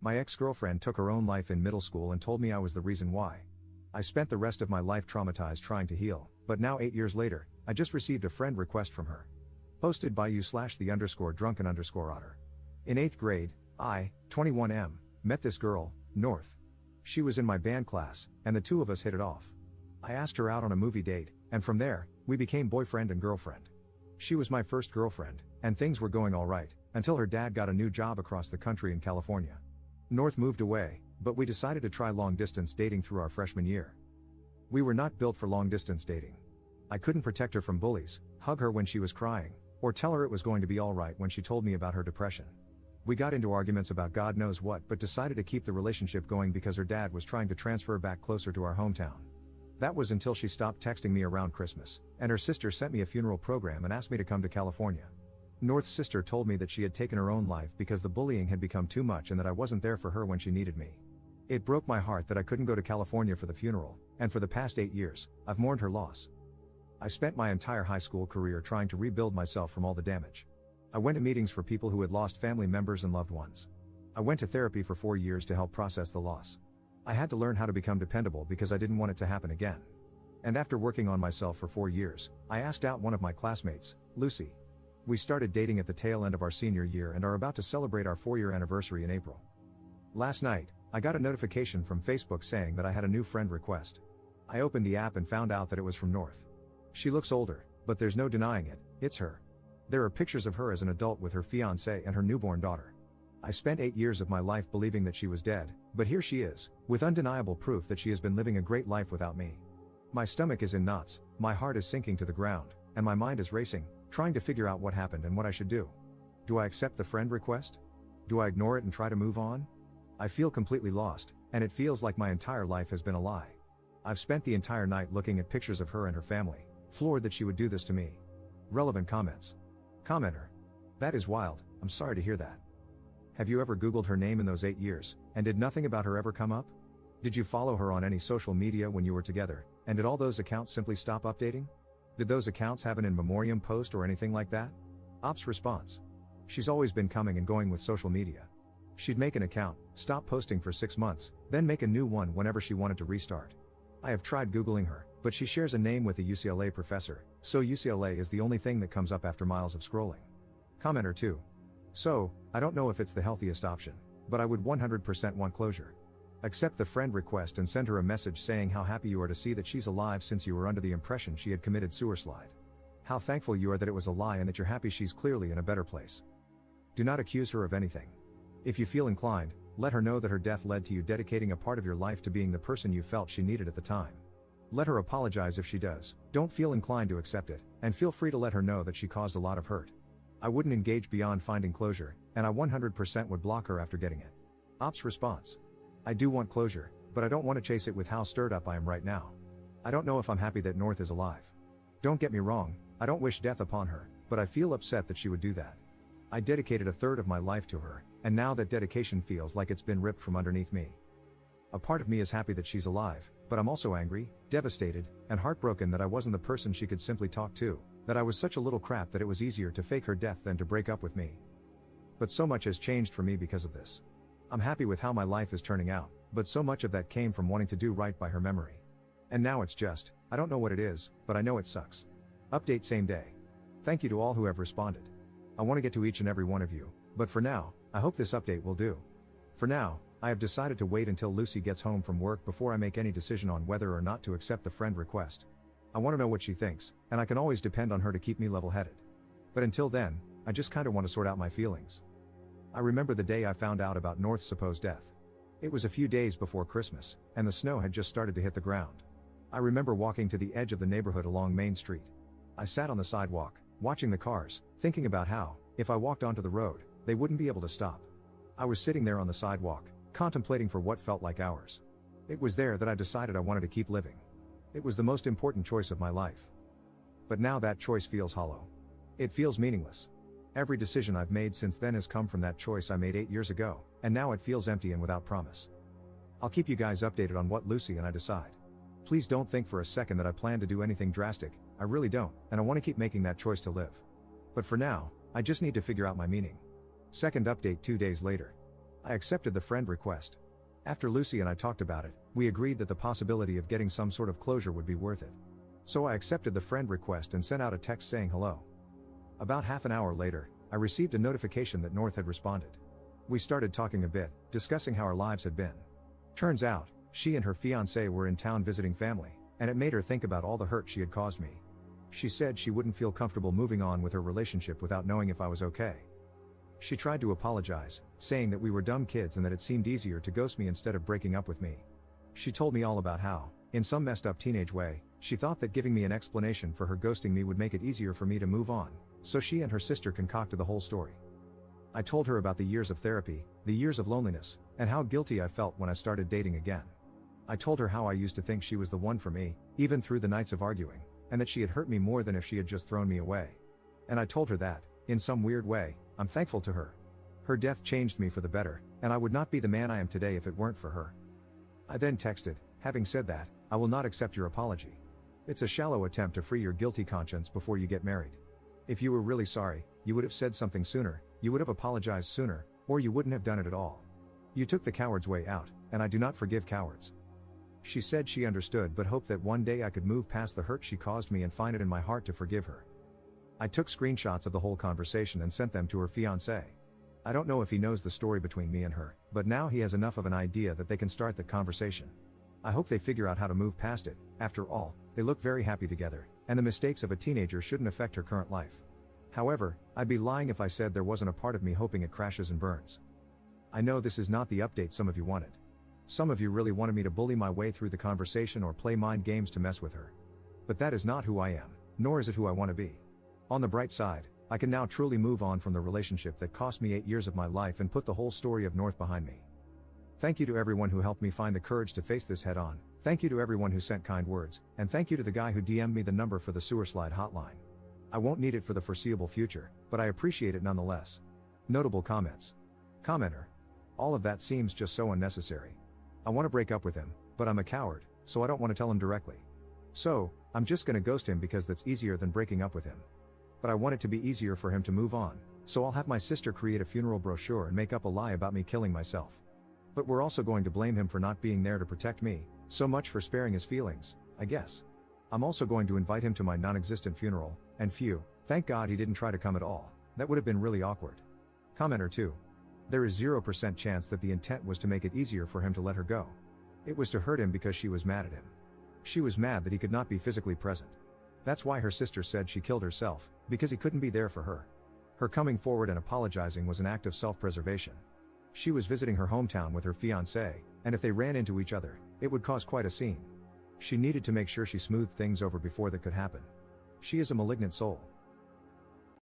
My ex-girlfriend took her own life in middle school and told me I was the reason why. I spent the rest of my life traumatized trying to heal, but now 8 years later, I just received a friend request from her. Posted by you/the_drunken_otter. In 8th grade, I, 21M, met this girl, North. She was in my band class, and the two of us hit it off. I asked her out on a movie date, and from there, we became boyfriend and girlfriend. She was my first girlfriend, and things were going alright, until her dad got a new job across the country in California. North moved away, but we decided to try long-distance dating through our freshman year. We were not built for long-distance dating. I couldn't protect her from bullies, hug her when she was crying, or tell her it was going to be alright when she told me about her depression. We got into arguments about God knows what but decided to keep the relationship going because her dad was trying to transfer back closer to our hometown. That was until she stopped texting me around Christmas, and her sister sent me a funeral program and asked me to come to California. North's sister told me that she had taken her own life because the bullying had become too much and that I wasn't there for her when she needed me. It broke my heart that I couldn't go to California for the funeral, and for the past 8 years, I've mourned her loss. I spent my entire high school career trying to rebuild myself from all the damage. I went to meetings for people who had lost family members and loved ones. I went to therapy for 4 years to help process the loss. I had to learn how to become dependable because I didn't want it to happen again. And after working on myself for 4 years, I asked out one of my classmates, Lucy. We started dating at the tail end of our senior year and are about to celebrate our 4-year anniversary in April. Last night, I got a notification from Facebook saying that I had a new friend request. I opened the app and found out that it was from North. She looks older, but there's no denying it, it's her. There are pictures of her as an adult with her fiancé and her newborn daughter. I spent 8 years of my life believing that she was dead, but here she is, with undeniable proof that she has been living a great life without me. My stomach is in knots, my heart is sinking to the ground, and my mind is racing, trying to figure out what happened and what I should do. Do I accept the friend request? Do I ignore it and try to move on? I feel completely lost, and it feels like my entire life has been a lie. I've spent the entire night looking at pictures of her and her family, floored that she would do this to me. Relevant comments. Commenter. That is wild, I'm sorry to hear that. Have you ever Googled her name in those 8 years, and did nothing about her ever come up? Did you follow her on any social media when you were together, and did all those accounts simply stop updating? Did those accounts have an in memoriam post or anything like that? Ops response. She's always been coming and going with social media. She'd make an account, stop posting for 6 months, then make a new one whenever she wanted to restart. I have tried Googling her, but she shares a name with a UCLA professor, so UCLA is the only thing that comes up after miles of scrolling. Commenter 2. So, I don't know if it's the healthiest option, but I would 100% want closure. Accept the friend request and send her a message saying how happy you are to see that she's alive since you were under the impression she had committed suicide. How thankful you are that it was a lie and that you're happy she's clearly in a better place. Do not accuse her of anything. If you feel inclined, let her know that her death led to you dedicating a part of your life to being the person you felt she needed at the time. Let her apologize if she does, don't feel inclined to accept it, and feel free to let her know that she caused a lot of hurt. I wouldn't engage beyond finding closure, and I 100% would block her after getting it. Ops response. I do want closure, but I don't want to chase it with how stirred up I am right now. I don't know if I'm happy that North is alive. Don't get me wrong, I don't wish death upon her, but I feel upset that she would do that. I dedicated a third of my life to her, and now that dedication feels like it's been ripped from underneath me. A part of me is happy that she's alive, but I'm also angry, devastated, and heartbroken that I wasn't the person she could simply talk to, that I was such a little crap that it was easier to fake her death than to break up with me. But so much has changed for me because of this. I'm happy with how my life is turning out, but so much of that came from wanting to do right by her memory. And now it's just, I don't know what it is, but I know it sucks. Update same day. Thank you to all who have responded. I want to get to each and every one of you, but for now, I hope this update will do. For now, I have decided to wait until Lucy gets home from work before I make any decision on whether or not to accept the friend request. I want to know what she thinks, and I can always depend on her to keep me level-headed. But until then, I just kinda want to sort out my feelings. I remember the day I found out about North's supposed death. It was a few days before Christmas, and the snow had just started to hit the ground. I remember walking to the edge of the neighborhood along Main Street. I sat on the sidewalk, watching the cars, thinking about how, if I walked onto the road, they wouldn't be able to stop. I was sitting there on the sidewalk, contemplating for what felt like hours. It was there that I decided I wanted to keep living. It was the most important choice of my life. But now that choice feels hollow. It feels meaningless. Every decision I've made since then has come from that choice I made 8 years ago, and now it feels empty and without promise. I'll keep you guys updated on what Lucy and I decide. Please don't think for a second that I plan to do anything drastic, I really don't, and I want to keep making that choice to live. But for now, I just need to figure out my meaning. Second update 2 days later. I accepted the friend request. After Lucy and I talked about it, we agreed that the possibility of getting some sort of closure would be worth it. So I accepted the friend request and sent out a text saying hello. About half an hour later, I received a notification that North had responded. We started talking a bit, discussing how our lives had been. Turns out, she and her fiancé were in town visiting family, and it made her think about all the hurt she had caused me. She said she wouldn't feel comfortable moving on with her relationship without knowing if I was okay. She tried to apologize, saying that we were dumb kids and that it seemed easier to ghost me instead of breaking up with me. She told me all about how, in some messed up teenage way, she thought that giving me an explanation for her ghosting me would make it easier for me to move on, so she and her sister concocted the whole story. I told her about the years of therapy, the years of loneliness, and how guilty I felt when I started dating again. I told her how I used to think she was the one for me, even through the nights of arguing, and that she had hurt me more than if she had just thrown me away. And I told her that, in some weird way, I'm thankful to her. Her death changed me for the better, and I would not be the man I am today if it weren't for her. I then texted, having said that, I will not accept your apology. It's a shallow attempt to free your guilty conscience before you get married. If you were really sorry, you would have said something sooner, you would have apologized sooner, or you wouldn't have done it at all. You took the coward's way out, and I do not forgive cowards. She said she understood but hoped that one day I could move past the hurt she caused me and find it in my heart to forgive her. I took screenshots of the whole conversation and sent them to her fiancé. I don't know if he knows the story between me and her, but now he has enough of an idea that they can start the conversation. I hope they figure out how to move past it. After all, they look very happy together, and the mistakes of a teenager shouldn't affect her current life. However, I'd be lying if I said there wasn't a part of me hoping it crashes and burns. I know this is not the update some of you wanted. Some of you really wanted me to bully my way through the conversation or play mind games to mess with her. But that is not who I am, nor is it who I want to be. On the bright side, I can now truly move on from the relationship that cost me 8 years of my life and put the whole story of North behind me. Thank you to everyone who helped me find the courage to face this head on, thank you to everyone who sent kind words, and thank you to the guy who DM'd me the number for the sewer slide hotline. I won't need it for the foreseeable future, but I appreciate it nonetheless. Notable comments. Commenter. All of that seems just so unnecessary. I want to break up with him, but I'm a coward, so I don't want to tell him directly. So, I'm just gonna ghost him because that's easier than breaking up with him. But I want it to be easier for him to move on, so I'll have my sister create a funeral brochure and make up a lie about me killing myself. But we're also going to blame him for not being there to protect me, so much for sparing his feelings, I guess. I'm also going to invite him to my non-existent funeral, and phew, thank God he didn't try to come at all, that would have been really awkward. Commenter 2. There is 0% chance that the intent was to make it easier for him to let her go. It was to hurt him because she was mad at him. She was mad that he could not be physically present. That's why her sister said she killed herself, because he couldn't be there for her. Her coming forward and apologizing was an act of self-preservation. She was visiting her hometown with her fiancé, and if they ran into each other, it would cause quite a scene. She needed to make sure she smoothed things over before that could happen. She is a malignant soul.